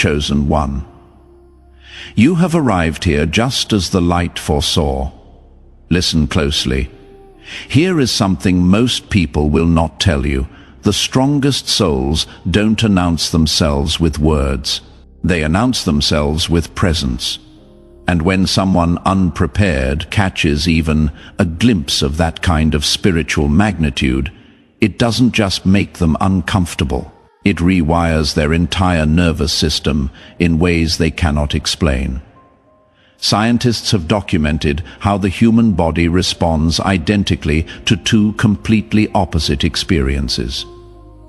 chosen one. You have arrived here just as the light foresaw. Listen closely. Here is something most people will not tell you. The strongest souls don't announce themselves with words. They announce themselves with presence. And when someone unprepared catches even a glimpse of that kind of spiritual magnitude, it doesn't just make them uncomfortable. It rewires their entire nervous system in ways they cannot explain. Scientists have documented how the human body responds identically to two completely opposite experiences.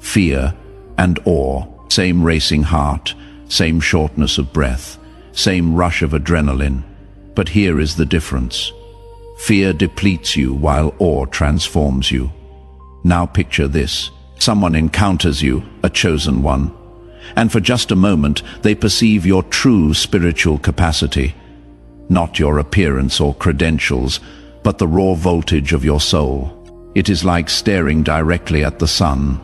Fear and awe, same racing heart, same shortness of breath, same rush of adrenaline. But here is the difference. Fear depletes you while awe transforms you. Now picture this. Someone encounters you, a chosen one, and for just a moment they perceive your true spiritual capacity. Not your appearance or credentials, but the raw voltage of your soul. It is like staring directly at the sun.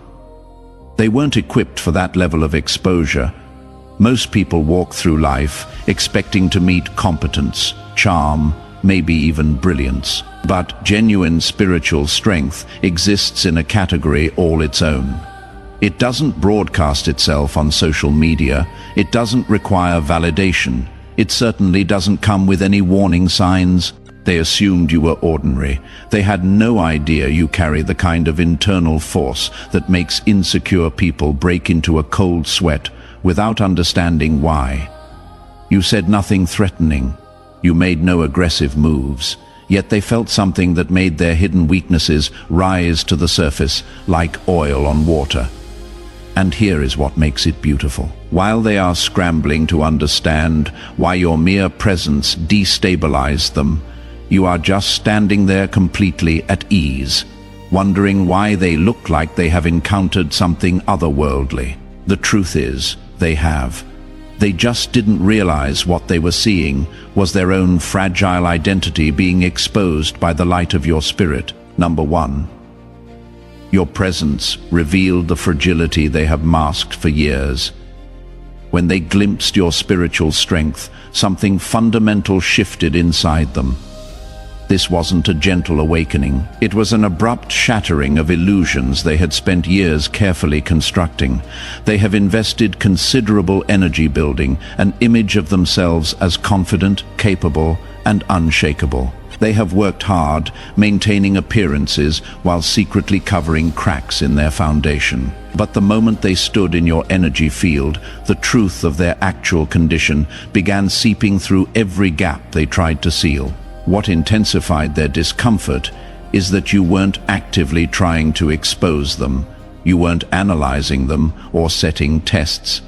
They weren't equipped for that level of exposure. Most people walk through life expecting to meet competence, charm, maybe even brilliance. But genuine spiritual strength exists in a category all its own. It doesn't broadcast itself on social media. It doesn't require validation. It certainly doesn't come with any warning signs. They assumed you were ordinary. They had no idea you carry the kind of internal force that makes insecure people break into a cold sweat without understanding why. You said nothing threatening. You made no aggressive moves. Yet they felt something that made their hidden weaknesses rise to the surface like oil on water. And here is what makes it beautiful. While they are scrambling to understand why your mere presence destabilized them, you are just standing there completely at ease, wondering why they look like they have encountered something otherworldly. The truth is, they have. They just didn't realize what they were seeing was their own fragile identity being exposed by the light of your spirit. Number one, your presence revealed the fragility they have masked for years. When they glimpsed your spiritual strength, something fundamental shifted inside them. This wasn't a gentle awakening. It was an abrupt shattering of illusions they had spent years carefully constructing. They have invested considerable energy building an image of themselves as confident, capable, and unshakable. They have worked hard, maintaining appearances while secretly covering cracks in their foundation. But the moment they stood in your energy field, the truth of their actual condition began seeping through every gap they tried to seal. What intensified their discomfort is that you weren't actively trying to expose them. You weren't analyzing them or setting tests.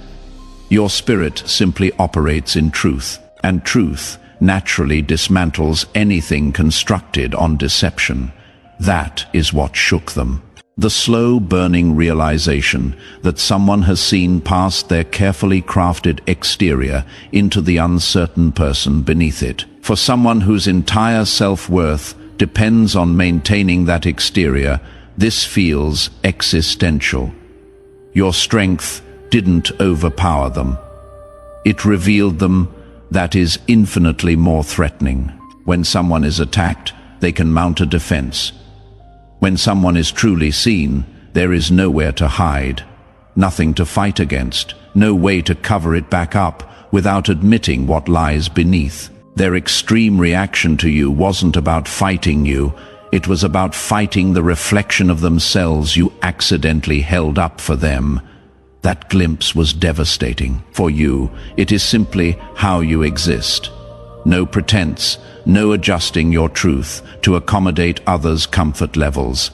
Your spirit simply operates in truth, and truth naturally dismantles anything constructed on deception. That is what shook them. The slow burning realization that someone has seen past their carefully crafted exterior into the uncertain person beneath it. For someone whose entire self-worth depends on maintaining that exterior, this feels existential. Your strength didn't overpower them. It revealed them that is infinitely more threatening. When someone is attacked, they can mount a defense. When someone is truly seen, there is nowhere to hide, nothing to fight against, no way to cover it back up without admitting what lies beneath. Their extreme reaction to you wasn't about fighting you, it was about fighting the reflection of themselves you accidentally held up for them. That glimpse was devastating. For you, it is simply how you exist. No pretense, no adjusting your truth to accommodate others' comfort levels.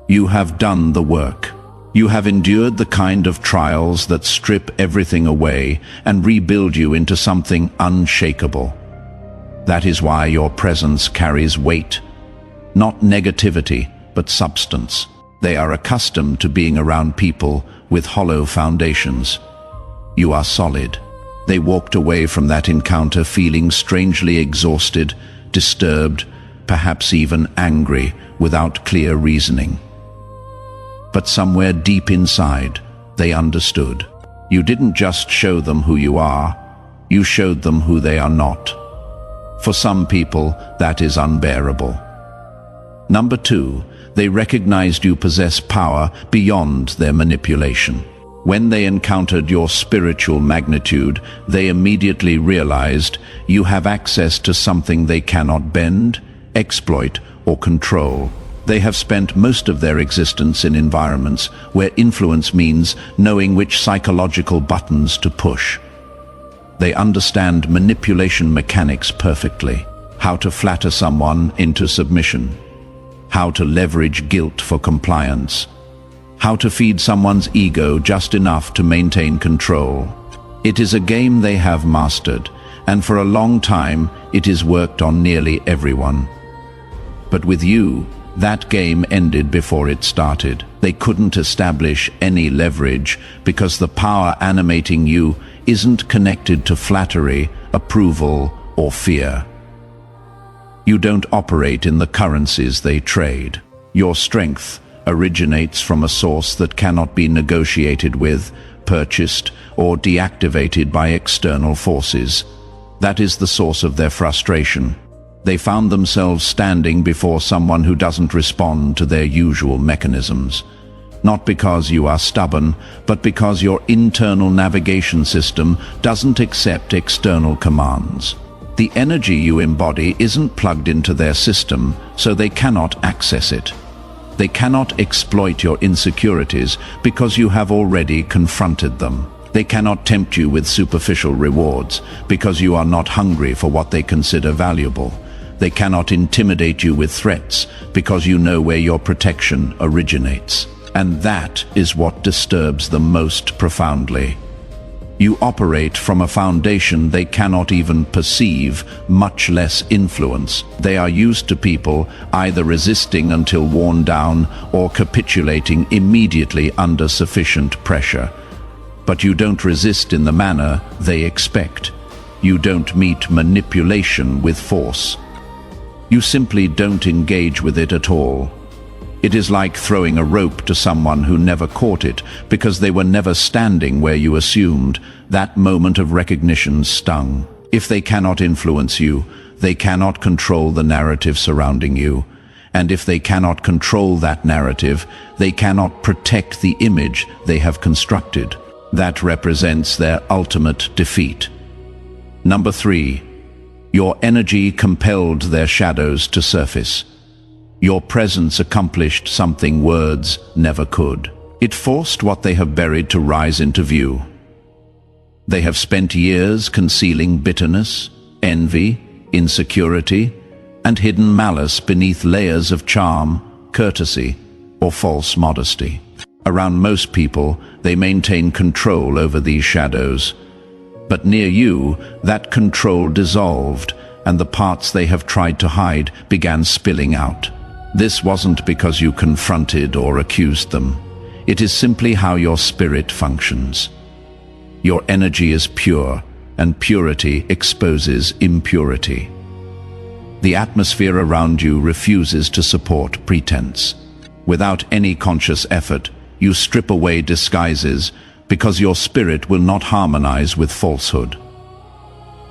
You have done the work. You have endured the kind of trials that strip everything away and rebuild you into something unshakable. That is why your presence carries weight. Not negativity, but substance. They are accustomed to being around people with hollow foundations. You are solid. They walked away from that encounter feeling strangely exhausted, disturbed, perhaps even angry, without clear reasoning. But somewhere deep inside, they understood. You didn't just show them who you are, you showed them who they are not. For some people, that is unbearable. Number 2, they recognized you possess power beyond their manipulation. When they encountered your spiritual magnitude, they immediately realized you have access to something they cannot bend, exploit, or control. They have spent most of their existence in environments where influence means knowing which psychological buttons to push. They understand manipulation mechanics perfectly, how to flatter someone into submission, how to leverage guilt for compliance, how to feed someone's ego just enough to maintain control. It is a game they have mastered, and for a long time it is worked on nearly everyone. But with you, that game ended before it started. They couldn't establish any leverage because the power animating you isn't connected to flattery, approval, or fear. You don't operate in the currencies they trade. Your strength originates from a source that cannot be negotiated with, purchased, or deactivated by external forces. That is the source of their frustration. They found themselves standing before someone who doesn't respond to their usual mechanisms. Not because you are stubborn, but because your internal navigation system doesn't accept external commands. The energy you embody isn't plugged into their system, so they cannot access it. They cannot exploit your insecurities because you have already confronted them. They cannot tempt you with superficial rewards because you are not hungry for what they consider valuable. They cannot intimidate you with threats because you know where your protection originates. And that is what disturbs them most profoundly. You operate from a foundation they cannot even perceive, much less influence. They are used to people either resisting until worn down or capitulating immediately under sufficient pressure. But you don't resist in the manner they expect. You don't meet manipulation with force. You simply don't engage with it at all. It is like throwing a rope to someone who never caught it because they were never standing where you assumed. That moment of recognition stung. If they cannot influence you, they cannot control the narrative surrounding you. And if they cannot control that narrative, they cannot protect the image they have constructed. That represents their ultimate defeat. Number 3, your energy compelled their shadows to surface. Your presence accomplished something words never could. It forced what they have buried to rise into view. They have spent years concealing bitterness, envy, insecurity, and hidden malice beneath layers of charm, courtesy, or false modesty. Around most people, they maintain control over these shadows. But near you, that control dissolved, and the parts they have tried to hide began spilling out. This wasn't because you confronted or accused them. It is simply how your spirit functions. Your energy is pure, and purity exposes impurity. The atmosphere around you refuses to support pretense. Without any conscious effort, you strip away disguises because your spirit will not harmonize with falsehood.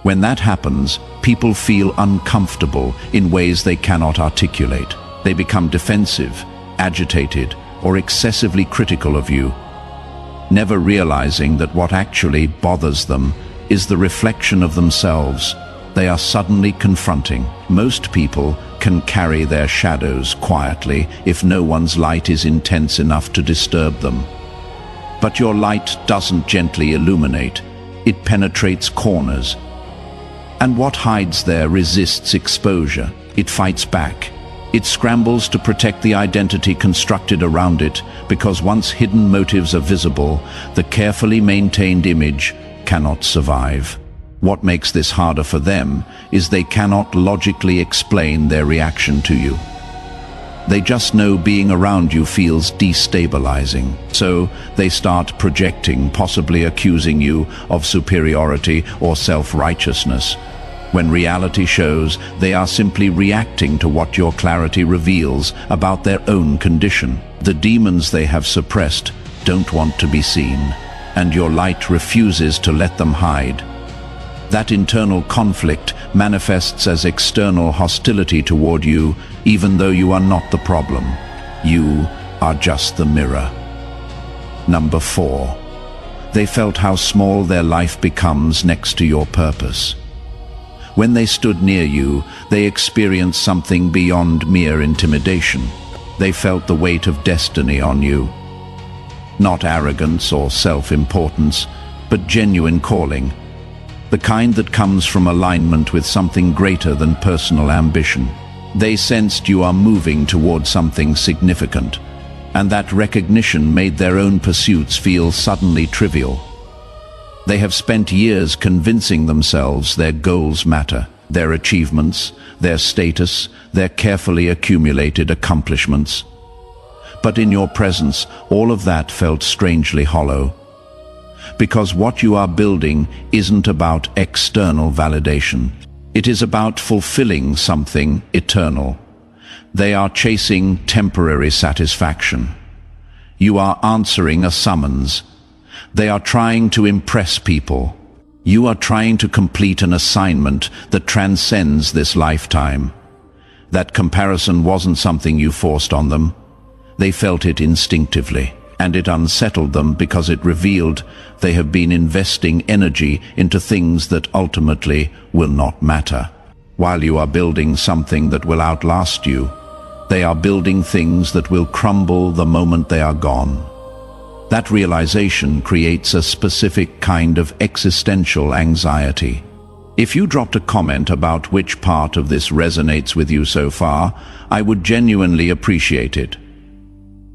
When that happens, people feel uncomfortable in ways they cannot articulate. They become defensive, agitated, or excessively critical of you, never realizing that what actually bothers them is the reflection of themselves they are suddenly confronting. Most people can carry their shadows quietly if no one's light is intense enough to disturb them. But your light doesn't gently illuminate, it penetrates corners. And what hides there resists exposure. It fights back. It scrambles to protect the identity constructed around it, because once hidden motives are visible, the carefully maintained image cannot survive. What makes this harder for them is they cannot logically explain their reaction to you. They just know being around you feels destabilizing, so they start projecting, possibly accusing you of superiority or self-righteousness. When reality shows they are simply reacting to what your clarity reveals about their own condition. The demons they have suppressed don't want to be seen. and your light refuses to let them hide. That internal conflict manifests as external hostility toward you, even though you are not the problem. You are just the mirror. Number 4. They felt how small their life becomes next to your purpose. When they stood near you, they experienced something beyond mere intimidation. They felt the weight of destiny on you. Not arrogance or self-importance, but genuine calling. The kind that comes from alignment with something greater than personal ambition. They sensed you are moving toward something significant, and that recognition made their own pursuits feel suddenly trivial. They have spent years convincing themselves their goals matter, their achievements, their status, their carefully accumulated accomplishments. But in your presence, all of that felt strangely hollow. Because what you are building isn't about external validation. It is about fulfilling something eternal. They are chasing temporary satisfaction. You are answering a summons. They are trying to impress people. You are trying to complete an assignment that transcends this lifetime. That comparison wasn't something you forced on them. They felt it instinctively, and it unsettled them because it revealed they have been investing energy into things that ultimately will not matter. While you are building something that will outlast you, they are building things that will crumble the moment they are gone. That realization creates a specific kind of existential anxiety. If you dropped a comment about which part of this resonates with you so far, I would genuinely appreciate it.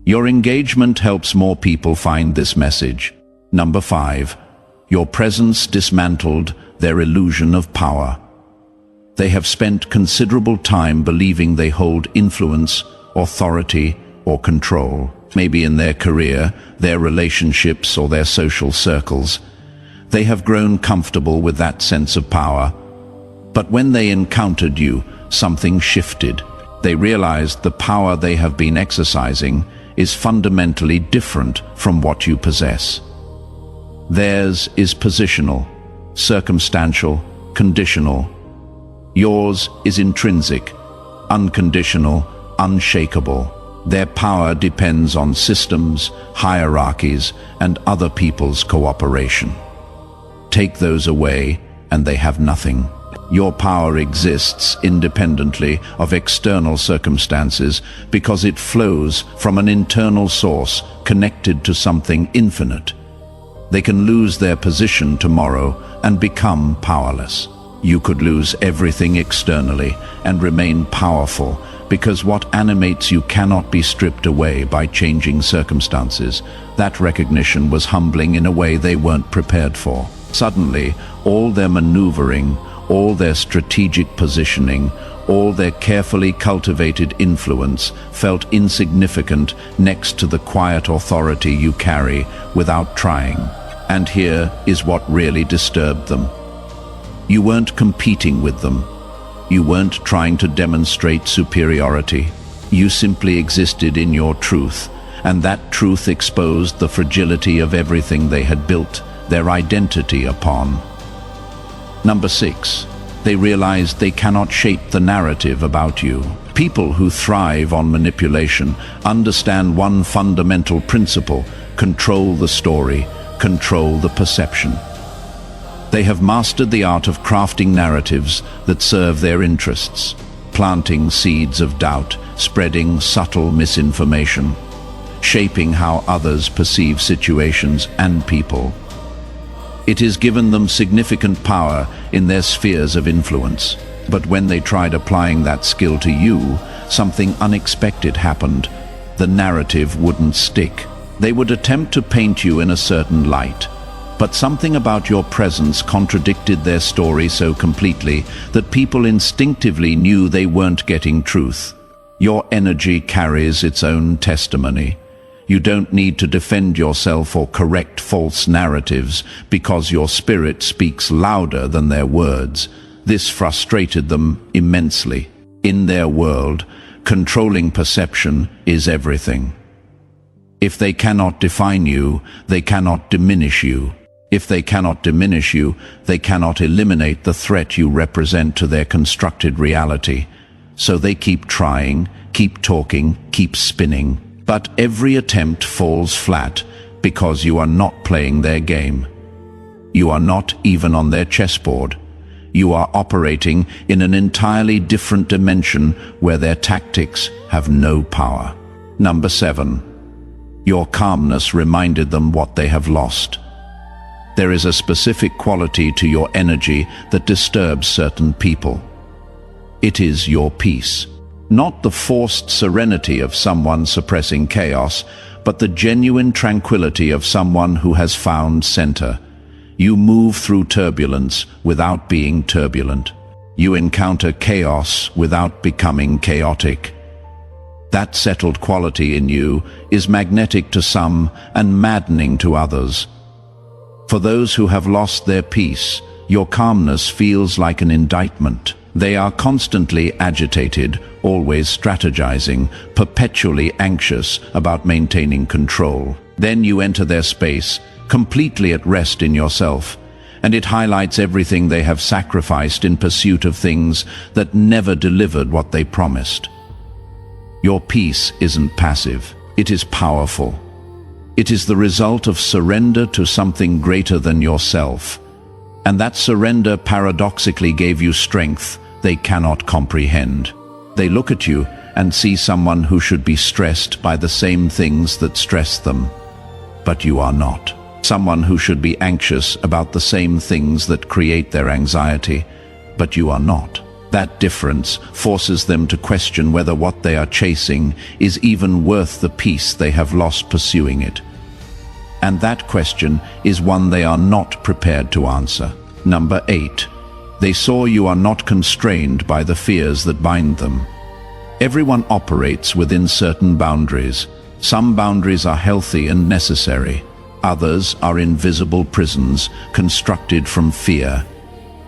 Your engagement helps more people find this message. Number 5. Your presence dismantled their illusion of power. They have spent considerable time believing they hold influence, authority, or control. Maybe in their career, their relationships, or their social circles. They have grown comfortable with that sense of power. But when they encountered you, something shifted. They realized the power they have been exercising is fundamentally different from what you possess. Theirs is positional, circumstantial, conditional. Yours is intrinsic, unconditional, unshakable. Their power depends on systems, hierarchies, and other people's cooperation. Take those away, and they have nothing. Your power exists independently of external circumstances because it flows from an internal source connected to something infinite. They can lose their position tomorrow and become powerless. You could lose everything externally and remain powerful, because what animates you cannot be stripped away by changing circumstances. That recognition was humbling in a way they weren't prepared for. Suddenly, all their maneuvering, all their strategic positioning, all their carefully cultivated influence felt insignificant next to the quiet authority you carry without trying. And here is what really disturbed them. You weren't competing with them. You weren't trying to demonstrate superiority. You simply existed in your truth, and that truth exposed the fragility of everything they had built their identity upon. Number 6. They realized they cannot shape the narrative about you. People who thrive on manipulation understand one fundamental principle: control the story, control the perception. They have mastered the art of crafting narratives that serve their interests, planting seeds of doubt, spreading subtle misinformation, shaping how others perceive situations and people. It has given them significant power in their spheres of influence. But when they tried applying that skill to you, something unexpected happened. The narrative wouldn't stick. They would attempt to paint you in a certain light. But something about your presence contradicted their story so completely that people instinctively knew they weren't getting truth. Your energy carries its own testimony. You don't need to defend yourself or correct false narratives because your spirit speaks louder than their words. This frustrated them immensely. In their world, controlling perception is everything. If they cannot define you, they cannot diminish you. If they cannot diminish you, they cannot eliminate the threat you represent to their constructed reality. So they keep trying, keep talking, keep spinning. But every attempt falls flat because you are not playing their game. You are not even on their chessboard. You are operating in an entirely different dimension where their tactics have no power. Number 7. Your calmness reminded them what they have lost. There is a specific quality to your energy that disturbs certain people. It is your peace. Not the forced serenity of someone suppressing chaos, but the genuine tranquility of someone who has found center. You move through turbulence without being turbulent. You encounter chaos without becoming chaotic. That settled quality in you is magnetic to some and maddening to others. For those who have lost their peace, your calmness feels like an indictment. They are constantly agitated, always strategizing, perpetually anxious about maintaining control. Then you enter their space, completely at rest in yourself, and it highlights everything they have sacrificed in pursuit of things that never delivered what they promised. Your peace isn't passive, it is powerful. It is the result of surrender to something greater than yourself, and that surrender paradoxically gave you strength they cannot comprehend. They look at you and see someone who should be stressed by the same things that stress them, but you are not. Someone who should be anxious about the same things that create their anxiety, but you are not. That difference forces them to question whether what they are chasing is even worth the peace they have lost pursuing it. And that question is one they are not prepared to answer. Number 8. They saw you are not constrained by the fears that bind them. Everyone operates within certain boundaries. Some boundaries are healthy and necessary. Others are invisible prisons constructed from fear.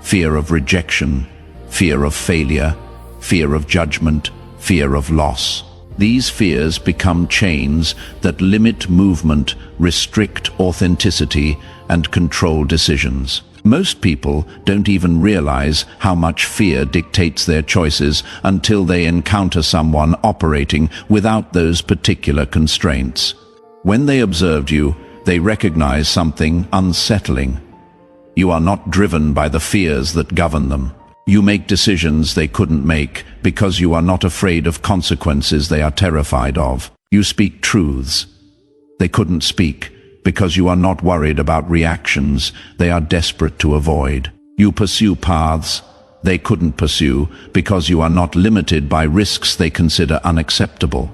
Fear of rejection, fear of failure, fear of judgment, fear of loss. These fears become chains that limit movement, restrict authenticity, and control decisions. Most people don't even realize how much fear dictates their choices until they encounter someone operating without those particular constraints. When they observed you, they recognize something unsettling. You are not driven by the fears that govern them. You make decisions they couldn't make because you are not afraid of consequences they are terrified of. You speak truths they couldn't speak because you are not worried about reactions they are desperate to avoid. You pursue paths they couldn't pursue because you are not limited by risks they consider unacceptable.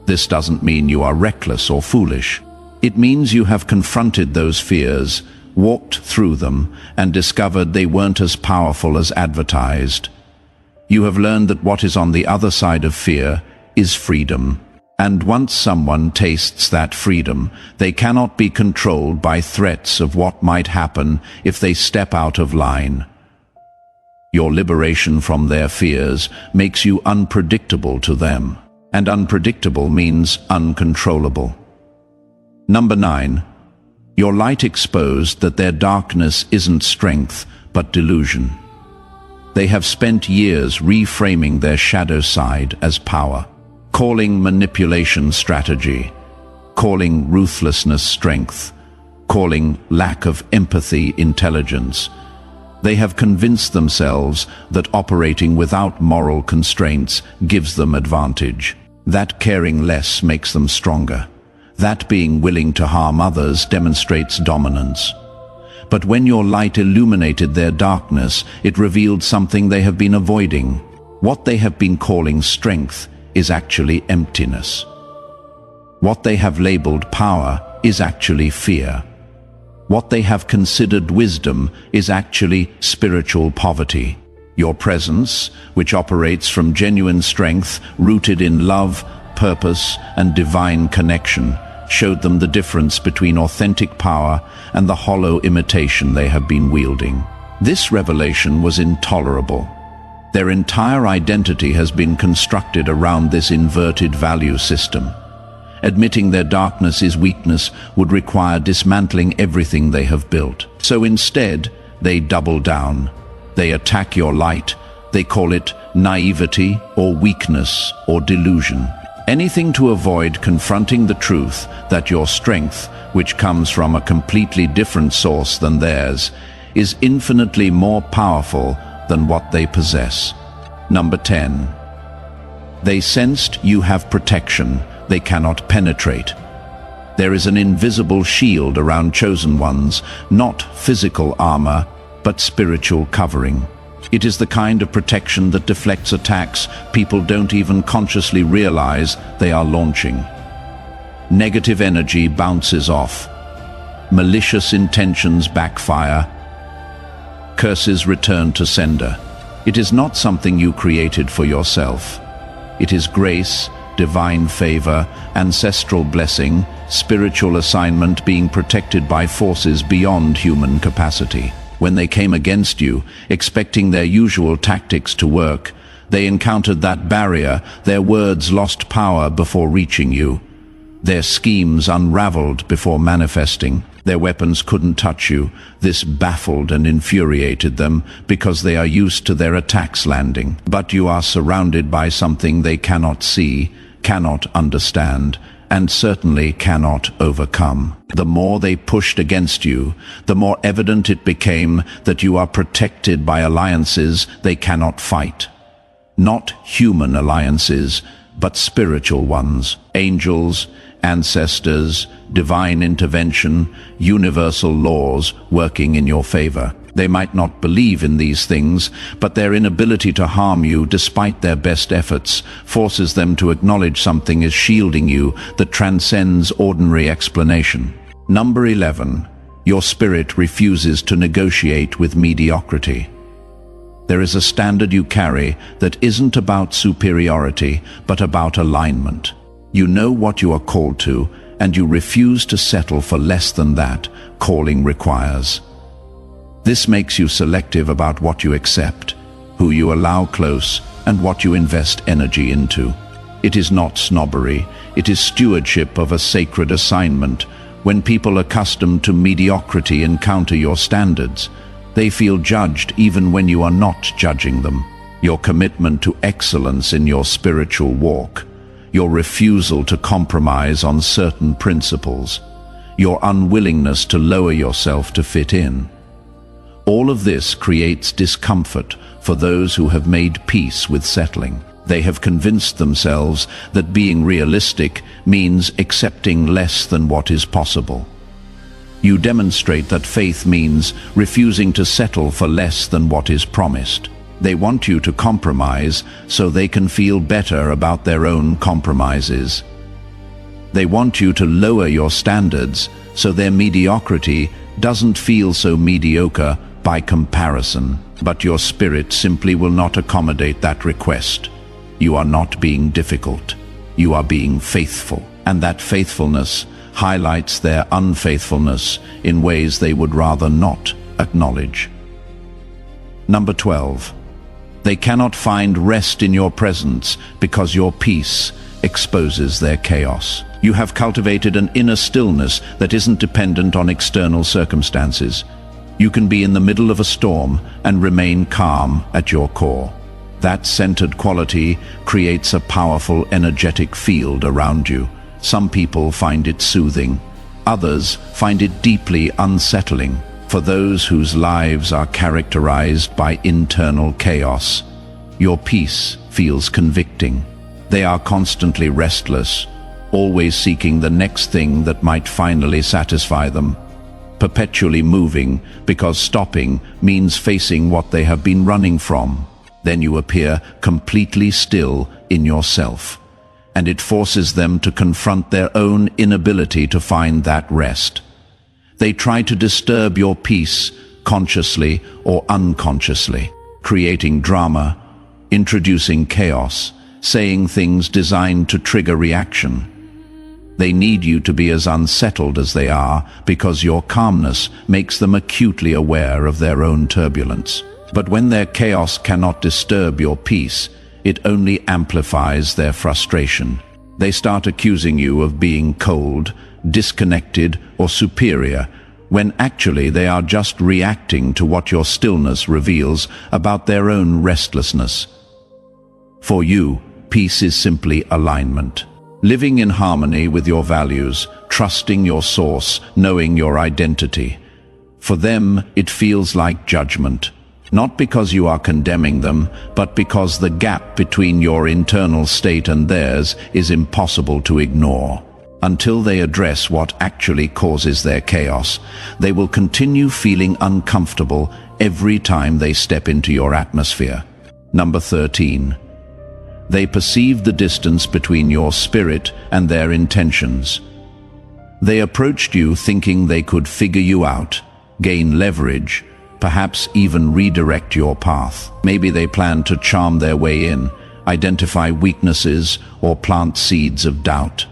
This doesn't mean you are reckless or foolish. It means you have confronted those fears, walked through them, and discovered they weren't as powerful as advertised. You have learned that what is on the other side of fear is freedom. And once someone tastes that freedom, they cannot be controlled by threats of what might happen if they step out of line. Your liberation from their fears makes you unpredictable to them, and unpredictable means uncontrollable. Number 9. Your light exposed that their darkness isn't strength, but delusion. They have spent years reframing their shadow side as power, calling manipulation strategy, calling ruthlessness strength, calling lack of empathy intelligence. They have convinced themselves that operating without moral constraints gives them advantage, that caring less makes them stronger, that being willing to harm others demonstrates dominance. But when your light illuminated their darkness, it revealed something they have been avoiding. What they have been calling strength is actually emptiness. What they have labeled power is actually fear. What they have considered wisdom is actually spiritual poverty. Your presence, which operates from genuine strength, rooted in love, purpose, and divine connection, showed them the difference between authentic power and the hollow imitation they have been wielding. This revelation was intolerable. Their entire identity has been constructed around this inverted value system, Admitting their darkness is weakness would require dismantling everything they have built. So instead, they double down. They attack your light. They call it naivety or weakness or delusion. Anything to avoid confronting the truth that your strength, which comes from a completely different source than theirs, is infinitely more powerful than what they possess. Number 10. They sensed you have protection they cannot penetrate. There is an invisible shield around chosen ones, not physical armor, but spiritual covering. It is the kind of protection that deflects attacks people don't even consciously realize they are launching. Negative energy bounces off. Malicious intentions backfire. Curses return to sender. It is not something you created for yourself. It is grace, divine favor, ancestral blessing, spiritual assignment being protected by forces beyond human capacity. When they came against you, expecting their usual tactics to work, they encountered that barrier. Their words lost power before reaching you. Their schemes unraveled before manifesting. Their weapons couldn't touch you. This baffled and infuriated them because they are used to their attacks landing. But you are surrounded by something they cannot see, cannot understand, and certainly cannot overcome. The more they pushed against you, the more evident it became that you are protected by alliances they cannot fight. Not human alliances, but spiritual ones. Angels, ancestors, divine intervention, universal laws working in your favor. They might not believe in these things, but their inability to harm you despite their best efforts forces them to acknowledge something is shielding you that transcends ordinary explanation. Number 11. Your spirit refuses to negotiate with mediocrity. There is a standard you carry that isn't about superiority, but about alignment. You know what you are called to, and you refuse to settle for less than that calling requires. This makes you selective about what you accept, who you allow close, and what you invest energy into. It is not snobbery, it is stewardship of a sacred assignment. When people accustomed to mediocrity encounter your standards, they feel judged even when you are not judging them. Your commitment to excellence in your spiritual walk, your refusal to compromise on certain principles, your unwillingness to lower yourself to fit in. All of this creates discomfort for those who have made peace with settling. They have convinced themselves that being realistic means accepting less than what is possible. You demonstrate that faith means refusing to settle for less than what is promised. They want you to compromise so they can feel better about their own compromises. They want you to lower your standards so their mediocrity doesn't feel so mediocre by comparison. But your spirit simply will not accommodate that request. You are not being difficult. You are being faithful. And that faithfulness highlights their unfaithfulness in ways they would rather not acknowledge. Number 12. They cannot find rest in your presence because your peace exposes their chaos. You have cultivated an inner stillness that isn't dependent on external circumstances. You can be in the middle of a storm and remain calm at your core. That centered quality creates a powerful, energetic field around you. Some people find it soothing. Others find it deeply unsettling. For those whose lives are characterized by internal chaos, your peace feels convicting. They are constantly restless, always seeking the next thing that might finally satisfy them. Perpetually moving because stopping means facing what they have been running from. Then you appear completely still in yourself, and it forces them to confront their own inability to find that rest. They try to disturb your peace consciously or unconsciously, creating drama, introducing chaos, saying things designed to trigger reaction. They need you to be as unsettled as they are because your calmness makes them acutely aware of their own turbulence. But when their chaos cannot disturb your peace, it only amplifies their frustration. They start accusing you of being cold, disconnected, or superior, when actually they are just reacting to what your stillness reveals about their own restlessness. For you, peace is simply alignment. Living in harmony with your values, trusting your source, knowing your identity. For them, it feels like judgment. Not because you are condemning them, but because the gap between your internal state and theirs is impossible to ignore. Until they address what actually causes their chaos, they will continue feeling uncomfortable every time they step into your atmosphere. Number 13. They perceive the distance between your spirit and their intentions. They approached you thinking they could figure you out, gain leverage, perhaps even redirect your path. Maybe they planned to charm their way in, identify weaknesses, or plant seeds of doubt.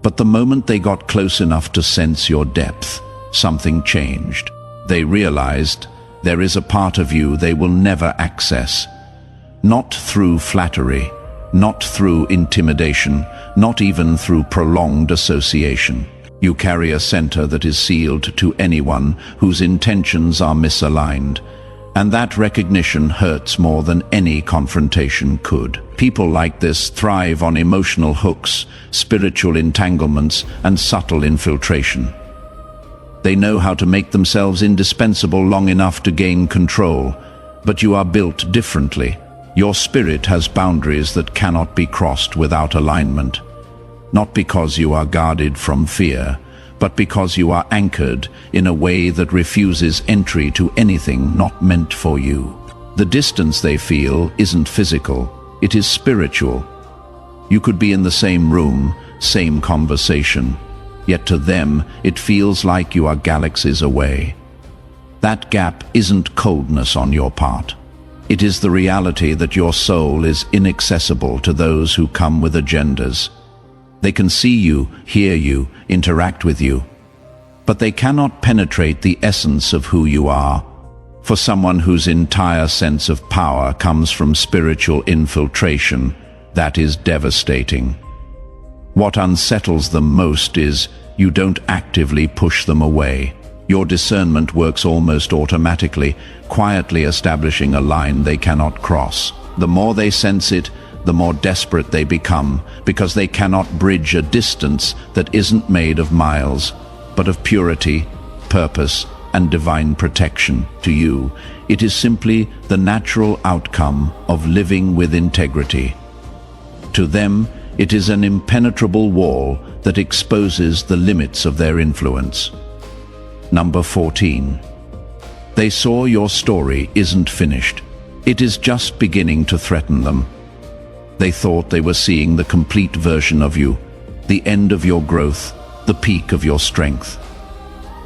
But the moment they got close enough to sense your depth, something changed. They realized there is a part of you they will never access. Not through flattery, not through intimidation, not even through prolonged association. You carry a center that is sealed to anyone whose intentions are misaligned, and that recognition hurts more than any confrontation could. People like this thrive on emotional hooks, spiritual entanglements, and subtle infiltration. They know how to make themselves indispensable long enough to gain control, but you are built differently. Your spirit has boundaries that cannot be crossed without alignment. Not because you are guarded from fear, but because you are anchored in a way that refuses entry to anything not meant for you. The distance they feel isn't physical, it is spiritual. You could be in the same room, same conversation, yet to them it feels like you are galaxies away. That gap isn't coldness on your part. It is the reality that your soul is inaccessible to those who come with agendas. They can see you, hear you, interact with you, but they cannot penetrate the essence of who you are. For someone whose entire sense of power comes from spiritual infiltration, that is devastating. What unsettles them most is you don't actively push them away. Your discernment works almost automatically, quietly establishing a line they cannot cross. The more they sense it, the more desperate they become, because they cannot bridge a distance that isn't made of miles, but of purity, purpose, and divine protection. To you, it is simply the natural outcome of living with integrity. To them, it is an impenetrable wall that exposes the limits of their influence. Number 14. They saw your story isn't finished. It is just beginning to threaten them. They thought they were seeing the complete version of you, the end of your growth, the peak of your strength.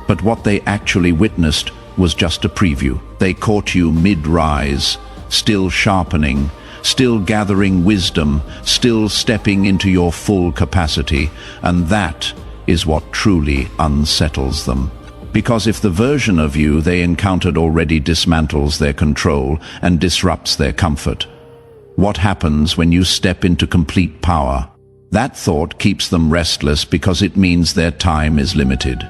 But what they actually witnessed was just a preview. They caught you mid-rise, still sharpening, still gathering wisdom, still stepping into your full capacity, and that is what truly unsettles them. Because if the version of you they encountered already dismantles their control and disrupts their comfort, what happens when you step into complete power? That thought keeps them restless because it means their time is limited.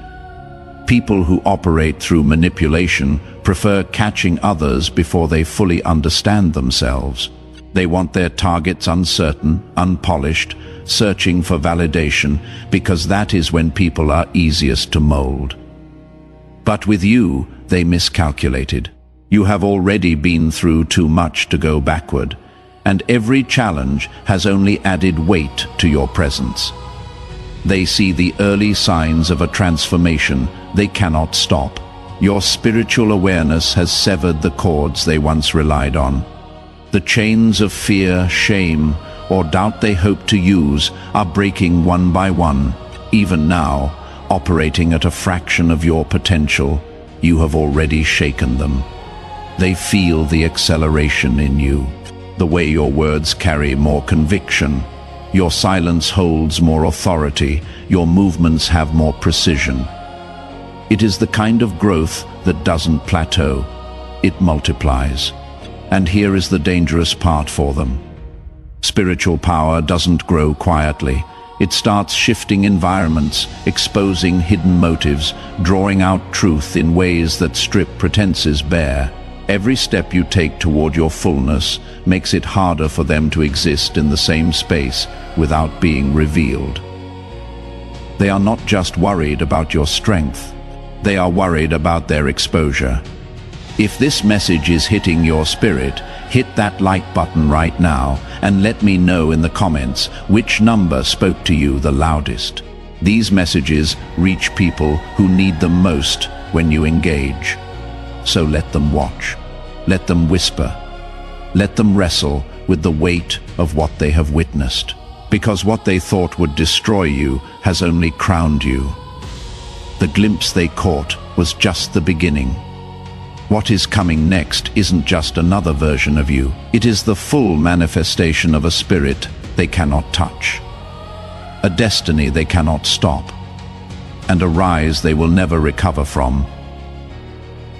People who operate through manipulation prefer catching others before they fully understand themselves. They want their targets uncertain, unpolished, searching for validation, because that is when people are easiest to mold. But with you, they miscalculated. You have already been through too much to go backward, and every challenge has only added weight to your presence. They see the early signs of a transformation they cannot stop. Your spiritual awareness has severed the cords they once relied on. The chains of fear, shame, or doubt they hoped to use are breaking one by one. Even now, operating at a fraction of your potential, you have already shaken them. They feel the acceleration in you. The way your words carry more conviction, your silence holds more authority, your movements have more precision. It is the kind of growth that doesn't plateau, it multiplies. And here is the dangerous part for them. Spiritual power doesn't grow quietly. It starts shifting environments, exposing hidden motives, drawing out truth in ways that strip pretenses bare. Every step you take toward your fullness makes it harder for them to exist in the same space without being revealed. They are not just worried about your strength, they are worried about their exposure. If this message is hitting your spirit, hit that like button right now and let me know in the comments which number spoke to you the loudest. These messages reach people who need them most when you engage. So let them watch, let them whisper, let them wrestle with the weight of what they have witnessed. Because what they thought would destroy you has only crowned you. The glimpse they caught was just the beginning. What is coming next isn't just another version of you. It is the full manifestation of a spirit they cannot touch, a destiny they cannot stop, and a rise they will never recover from.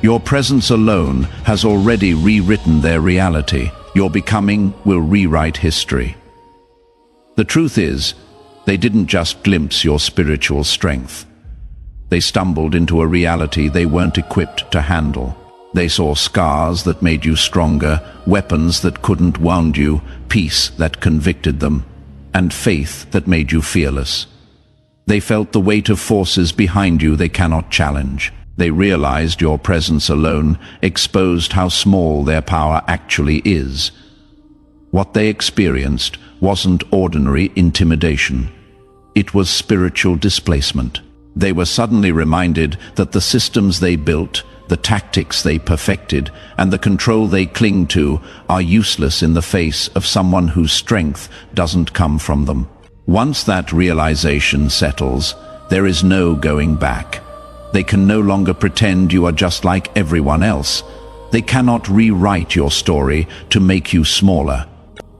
Your presence alone has already rewritten their reality. Your becoming will rewrite history. The truth is, they didn't just glimpse your spiritual strength. They stumbled into a reality they weren't equipped to handle. They saw scars that made you stronger, weapons that couldn't wound you, peace that convicted them, and faith that made you fearless. They felt the weight of forces behind you they cannot challenge. They realized your presence alone exposed how small their power actually is. What they experienced wasn't ordinary intimidation. It was spiritual displacement. They were suddenly reminded that the systems they built, the tactics they perfected, and the control they cling to are useless in the face of someone whose strength doesn't come from them. Once that realization settles, there is no going back. They can no longer pretend you are just like everyone else. They cannot rewrite your story to make you smaller.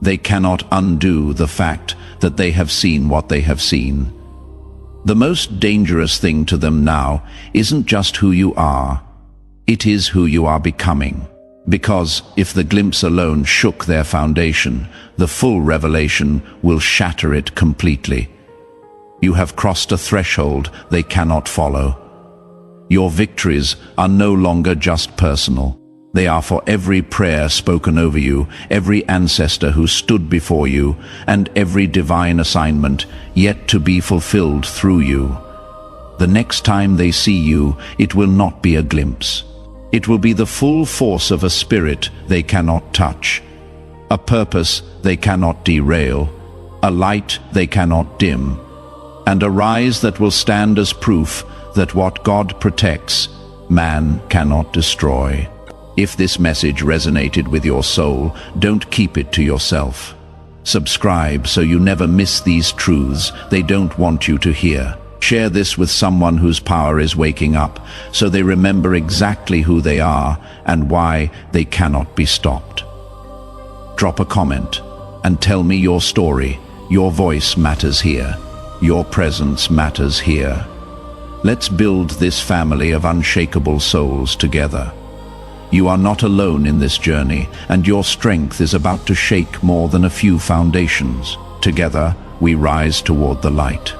They cannot undo the fact that they have seen what they have seen. The most dangerous thing to them now isn't just who you are. It is who you are becoming. Because if the glimpse alone shook their foundation, the full revelation will shatter it completely. You have crossed a threshold they cannot follow. Your victories are no longer just personal. They are for every prayer spoken over you, every ancestor who stood before you, and every divine assignment yet to be fulfilled through you. The next time they see you, it will not be a glimpse. It will be the full force of a spirit they cannot touch, a purpose they cannot derail, a light they cannot dim, and a rise that will stand as proof that what God protects, man cannot destroy. If this message resonated with your soul, don't keep it to yourself. Subscribe so you never miss these truths they don't want you to hear. Share this with someone whose power is waking up, so they remember exactly who they are and why they cannot be stopped. Drop a comment and tell me your story. Your voice matters here. Your presence matters here. Let's build this family of unshakable souls together. You are not alone in this journey, and your strength is about to shake more than a few foundations. Together, we rise toward the light.